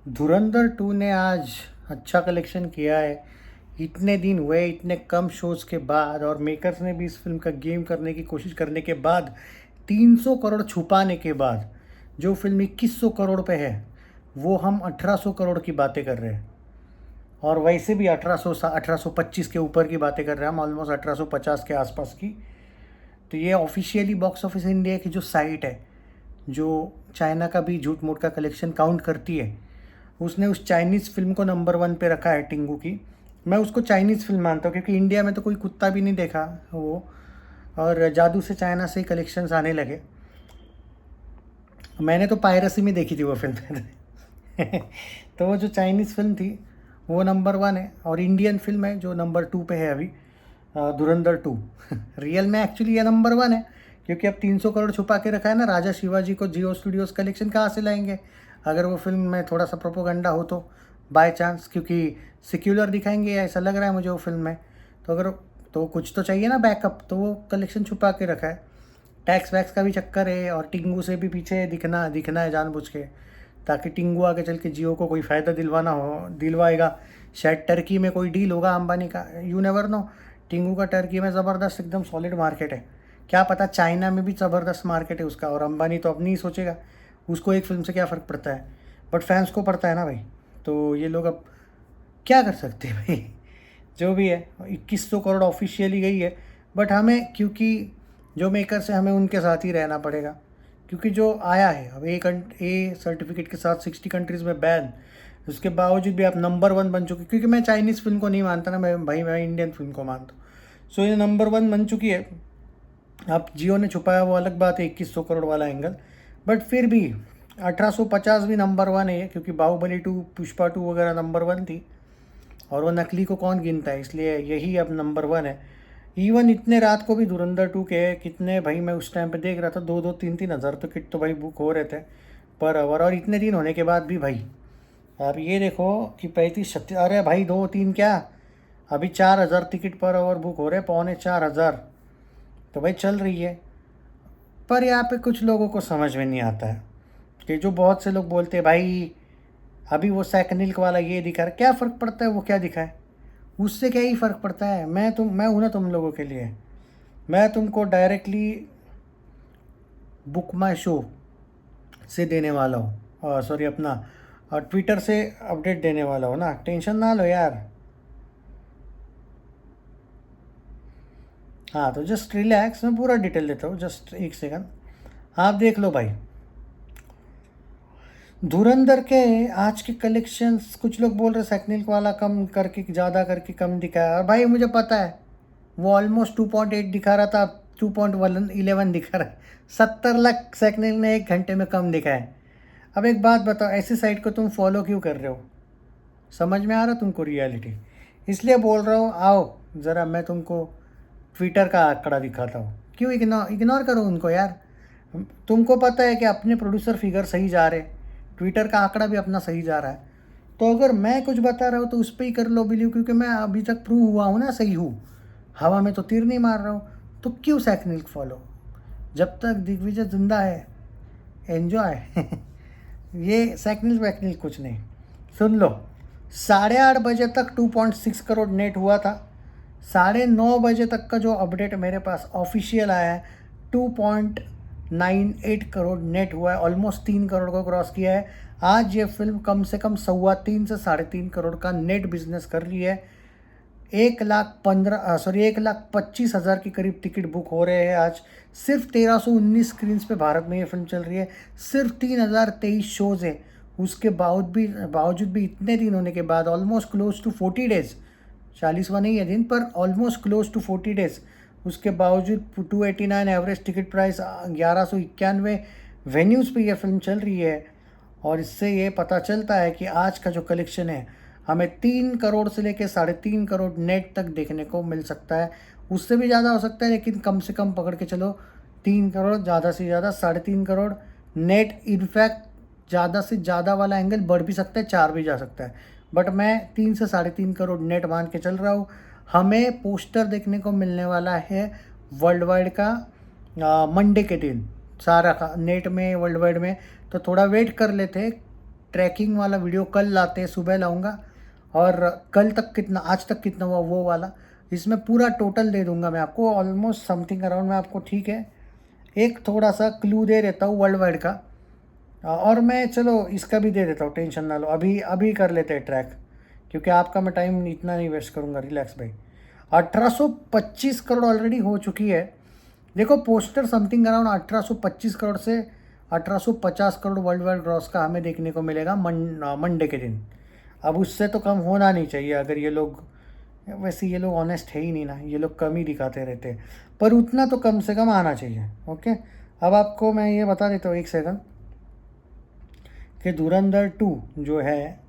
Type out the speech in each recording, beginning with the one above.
धुरंधर 2 ने आज अच्छा कलेक्शन किया है। इतने दिन हुए, इतने कम शोज़ के बाद, और मेकर्स ने भी इस फ़िल्म का गेम करने की कोशिश करने के बाद, 300 करोड़ छुपाने के बाद, जो फ़िल्म 2100 करोड़ पे है, वो हम 1800 करोड़ की बातें कर रहे हैं। और वैसे भी 1825 के ऊपर की बातें कर रहे हैं हम, ऑलमोस्ट 1850 के आसपास की। तो ये ऑफिशियली बॉक्स ऑफिस इंडिया की जो साइट है, जो चाइना का भी झूठ मूठ का कलेक्शन काउंट करती है, उसने उस चाइनीज़ फिल्म को नंबर 1 पे रखा है, टिंगू की। मैं उसको चाइनीज़ फिल्म मानता हूँ क्योंकि इंडिया में तो कोई कुत्ता भी नहीं देखा वो, और जादू से चाइना से ही कलेक्शंस आने लगे। मैंने तो पायरेसी में देखी थी वो फिल्म। तो वो जो चाइनीज़ फिल्म थी वो नंबर 1 है, और इंडियन फिल्म है जो नंबर 2 पे है अभी, धुरंधर 2। रियल में एक्चुअली ये नंबर 1 है, क्योंकि अब 300 करोड़ छुपा के रखा है ना। राजा शिवाजी को जियो स्टूडियोज़ कलेक्शन कहाँ से लाएंगे अगर वो फिल्म में थोड़ा सा प्रोपोगंडा हो तो, बाय चांस, क्योंकि सिक्युलर दिखाएंगे ऐसा लग रहा है मुझे वो फिल्म में। तो अगर तो कुछ तो चाहिए ना बैकअप, तो वो कलेक्शन छुपा के रखा है। टैक्स वैक्स का भी चक्कर है, और टिंगू से भी पीछे दिखना है जानबूझ के, ताकि टिंगू आगे चल के जियो को कोई फ़ायदा दिलवाएगा। शायद टर्की में कोई डील होगा अंबानी का, यू नेवर नो। टिंगू का टर्की में ज़बरदस्त एकदम सॉलिड मार्केट है। क्या पता चाइना में भी ज़बरदस्त मार्केट है उसका, और अंबानी तो अपनी ही सोचेगा, उसको एक फिल्म से क्या फ़र्क पड़ता है, बट फैंस को पड़ता है ना भाई। तो ये लोग अब क्या कर सकते हैं भाई। जो भी है, 2100 करोड़ ऑफिशियली गई है, बट हमें, क्योंकि जो मेकर्स हैं, हमें उनके साथ ही रहना पड़ेगा। क्योंकि जो आया है अब ए सर्टिफिकेट के साथ 60 कंट्रीज़ में बैन, उसके बावजूद भी आप नंबर 1 बन चुके। क्योंकि मैं चाइनीज़ फिल्म को नहीं मानता ना, मैं इंडियन फिल्म को मानता हूँ। सो ये नंबर 1 बन चुकी है। अब जियो ने छुपाया वो अलग बात है, 2100 करोड़ वाला एंगल, बट फिर भी 1850 भी नंबर 1 है, क्योंकि बाहुबली 2, पुष्पा 2 वगैरह नंबर 1 थी, और वो नकली को कौन गिनता है, इसलिए यही अब नंबर 1 है। इवन इतने रात को भी धुरंधर 2 के कितने भाई, मैं उस टाइम पे देख रहा था, 2-3 हज़ार टिकट तो भाई बुक हो रहे थे पर आवर। और इतने दिन होने के बाद भी भाई, आप ये देखो कि 35-36, अरे भाई 2-3 क्या, अभी 4000 टिकट पर आवर बुक हो रहे, 3,450। तो भाई चल रही है। पर यहाँ पे कुछ लोगों को समझ में नहीं आता है कि जो बहुत से लोग बोलते हैं भाई अभी वो सैकनिल्क वाला ये दिखा रहा है, क्या फ़र्क पड़ता है वो क्या दिखा है, उससे क्या ही फ़र्क पड़ता है। मैं हूँ ना तुम लोगों के लिए। मैं तुमको डायरेक्टली बुक माई शो से देने वाला हूँ, सॉरी अपना ट्विटर से अपडेट देने वाला हूँ ना, टेंशन ना लो यार। हाँ तो जस्ट रिलैक्स, मैं पूरा डिटेल देता हूँ, जस्ट एक सेकंड। आप देख लो भाई, धुरंधर के आज के कलेक्शंस, कुछ लोग बोल रहे सैकनिल्क वाला कम करके ज़्यादा करके कम दिखाया, और भाई मुझे पता है वो ऑलमोस्ट 2.8 दिखा रहा था, 2.11 दिखा रहा है। 70 लाख सैकनिल्क ने 1 घंटे में कम दिखाया है। अब एक बात बताओ, ऐसी साइट को तुम फॉलो क्यों कर रहे हो? समझ में आ रहा तुमको रियलिटी? इसलिए बोल रहा हूँ, आओ ज़रा मैं तुमको ट्विटर का आंकड़ा दिखाता हूँ। क्यों इग्नोर करो उनको यार? तुमको पता है कि अपने प्रोड्यूसर फिगर सही जा रहे, ट्विटर का आंकड़ा भी अपना सही जा रहा है। तो अगर मैं कुछ बता रहा हूँ तो उस पर ही कर लो बिलीव, क्योंकि मैं अभी तक प्रूव हुआ हूँ ना, सही हूँ। हवा में तो तीर नहीं मार रहा हूँ। तो क्यों सैकनिल्क फॉलो? जब तक दिग्विजय जिंदा है, एन्जॉय। ये सैकनिल्क वैकनिल्क कुछ नहीं। सुन लो, 8:30 बजे तक 2.6 करोड़ नेट हुआ था। 9:30 बजे तक का जो अपडेट मेरे पास ऑफिशियल आया है, 2.98 करोड़ नेट हुआ है, ऑलमोस्ट 3 करोड़ को क्रॉस किया है। आज ये फिल्म कम से कम 3.25 से 3.5 करोड़ का नेट बिजनेस कर रही है। 1,25,000 के करीब टिकट बुक हो रहे हैं आज। सिर्फ 1319 स्क्रीन पे भारत में ये फिल्म चल रही है। सिर्फ 3023 शोज़ है। उसके बावजूद भी इतने दिन होने के बाद, ऑलमोस्ट क्लोज टू 40 डेज, 40वां नहीं है दिन पर ऑलमोस्ट क्लोज टू 40 डेज, उसके बावजूद 289 एवरेज टिकट प्राइस, 1191 वेन्यूज़ पे ये फिल्म चल रही है। और इससे ये पता चलता है कि आज का जो कलेक्शन है, हमें 3 करोड़ से लेकर 3.5 करोड़ नेट तक देखने को मिल सकता है। उससे भी ज़्यादा हो सकता है, लेकिन कम से कम पकड़ के चलो 3 करोड़, ज़्यादा से ज़्यादा 3.5 करोड़ नेट। इनफैक्ट ज़्यादा से ज़्यादा वाला एंगल बढ़ भी सकता है, 4 भी जा सकता है, बट मैं 3 से 3.5 करोड़ नेट मान के चल रहा हूँ। हमें पोस्टर देखने को मिलने वाला है वर्ल्ड वाइड का मंडे के दिन, सारा का नेट में वर्ल्ड वाइड में। तो थोड़ा वेट कर लेते, ट्रैकिंग वाला वीडियो कल लाते हैं, सुबह लाऊंगा, और कल तक कितना, आज तक कितना हुआ वो वाला, इसमें पूरा टोटल दे दूंगा मैं आपको, ऑलमोस्ट समथिंग अराउंड मैं आपको, ठीक है, एक थोड़ा सा क्लू दे देता हूँ वर्ल्ड वाइड का। और मैं चलो इसका भी दे देता हूँ, टेंशन ना लो, अभी अभी कर लेते हैं ट्रैक, क्योंकि आपका मैं टाइम इतना नहीं वेस्ट करूँगा, रिलैक्स भाई। 1825 करोड़ ऑलरेडी हो चुकी है। देखो पोस्टर समथिंग अराउंड 1825 करोड़ से 1850 करोड़ वर्ल्ड वाइड ग्रॉस का हमें देखने को मिलेगा मंडे के दिन। अब उससे तो कम होना नहीं चाहिए, अगर ये लोग, वैसे ये लोग ऑनेस्ट है ही नहीं ना, ये लोग कम ही दिखाते रहते हैं, पर उतना तो कम से कम आना चाहिए। ओके, अब आपको मैं ये बता देता हूँ एक सेकंड, कि धुरंधर 2 जो है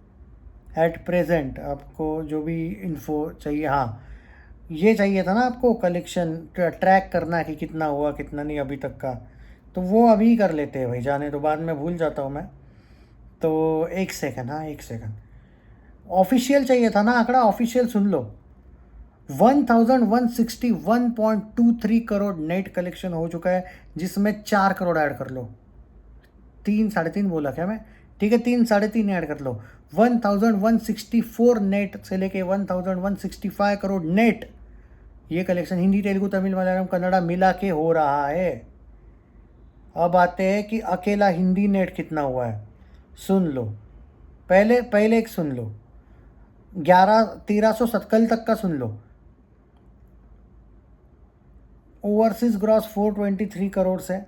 एट प्रेजेंट, आपको जो भी इन्फो चाहिए, हाँ ये चाहिए था ना आपको, कलेक्शन ट्रैक करना है कि कितना हुआ कितना नहीं अभी तक का, तो वो अभी कर लेते हैं भाई, जाने तो बाद में भूल जाता हूँ मैं। तो एक सेकंड, हाँ एक सेकंड, ऑफिशियल चाहिए था ना आंकड़ा, ऑफिशियल सुन लो। 1161.23 करोड़ नेट कलेक्शन हो चुका है, जिसमें 4 करोड़ ऐड कर लो, 3 3.5 बोला क्या मैं, ठीक है, 3 3.5 ऐड कर लो। 1164 नेट से लेके 1165 करोड़ नेट, ये कलेक्शन हिंदी तेलुगु तमिल मलयालम कन्नड़ा मिला के हो रहा है। अब आते हैं कि अकेला हिंदी नेट कितना हुआ है, सुन लो, पहले पहले एक सुन लो, 1307 कल तक का सुन लो। ओवरसीज ग्रॉस 423 करोड़ से,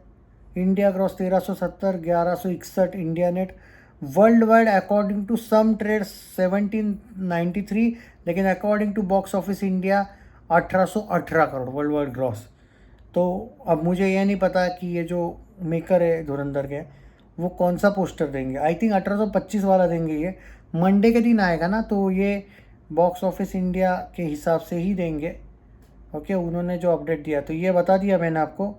India gross 1370, 1161 India net, worldwide according to some trade 1793, लेकिन according to box office India 1818 crore worldwide gross. तो अब मुझे ये नहीं पता कि ये जो मेकर है धुरंधर के, वो कौन सा पोस्टर देंगे, आई थिंक 1825 वाला देंगे, ये मंडे के दिन आएगा ना, तो ये बॉक्स ऑफिस इंडिया के हिसाब से ही देंगे। ओके, उन्होंने जो अपडेट दिया तो ये बता दिया मैंने आपको।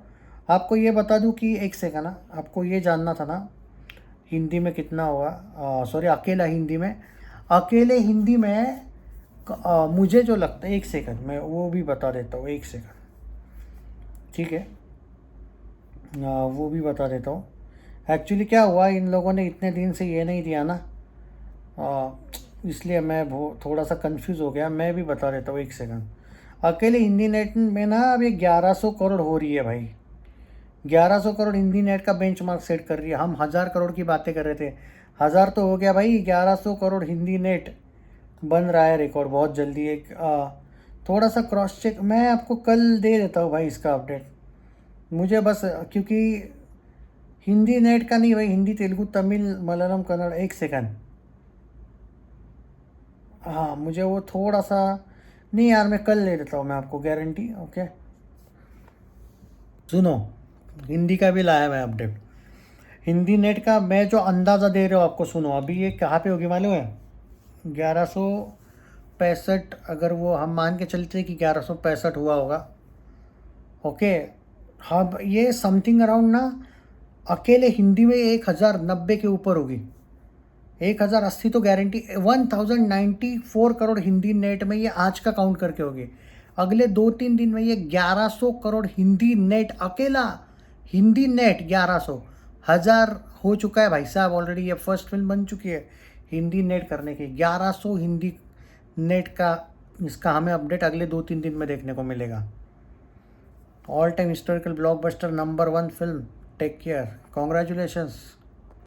आपको ये बता दूं कि एक सेकंड ना, आपको ये जानना था ना हिंदी में कितना हुआ, सॉरी अकेला हिंदी में, अकेले हिंदी में मुझे जो लगता है, एक सेकंड मैं वो भी बता देता हूँ, एक सेकंड, ठीक है, वो भी बता देता हूँ। एक्चुअली क्या हुआ, इन लोगों ने इतने दिन से ये नहीं दिया ना, इसलिए मैं वो थोड़ा सा कंफ्यूज हो गया, मैं भी बता देता हूँ, एक सेकंड। अकेले हिंदी नेट में ना अब ये 1100 करोड़ हो रही है भाई, 1100 करोड़ हिंदी नेट का बेंचमार्क सेट कर रही है। हम 1000 करोड़ की बातें कर रहे थे, 1000 तो हो गया भाई, 1100 करोड़ हिंदी नेट बन रहा है रिकॉर्ड बहुत जल्दी। एक थोड़ा सा क्रॉस चेक मैं आपको कल दे देता हूँ भाई इसका अपडेट, मुझे बस क्योंकि हिंदी नेट का नहीं भाई, हिंदी तेलुगु तमिल मलयालम कन्नड़, एक सेकंड, हाँ मुझे वो थोड़ा सा नहीं यार, मैं कल ले देता हूँ मैं आपको गारंटी। ओके सुनो, हिंदी का भी लाया मैं अपडेट, हिंदी नेट का मैं जो अंदाज़ा दे रहा हूँ आपको, सुनो अभी ये कहाँ पे होगी मालूम है, 1165, अगर वो हम मान के चलते कि 1165 हुआ होगा। ओके, हाँ ये समथिंग अराउंड ना अकेले हिंदी में 1090 के ऊपर होगी, 1080 तो गारंटी, 1094 करोड़ हिंदी नेट में ये आज का काउंट करके होगी। अगले 2-3 दिन में ये 1100 करोड़ हिंदी नेट, अकेला हिंदी नेट 1100, 1000 हो चुका है भाई साहब ऑलरेडी, ये फर्स्ट फिल्म बन चुकी है हिंदी नेट करने की। 1100 हिंदी नेट का इसका हमें अपडेट अगले 2-3 दिन में देखने को मिलेगा। All time historical blockbuster number 1 film, take care, congratulations.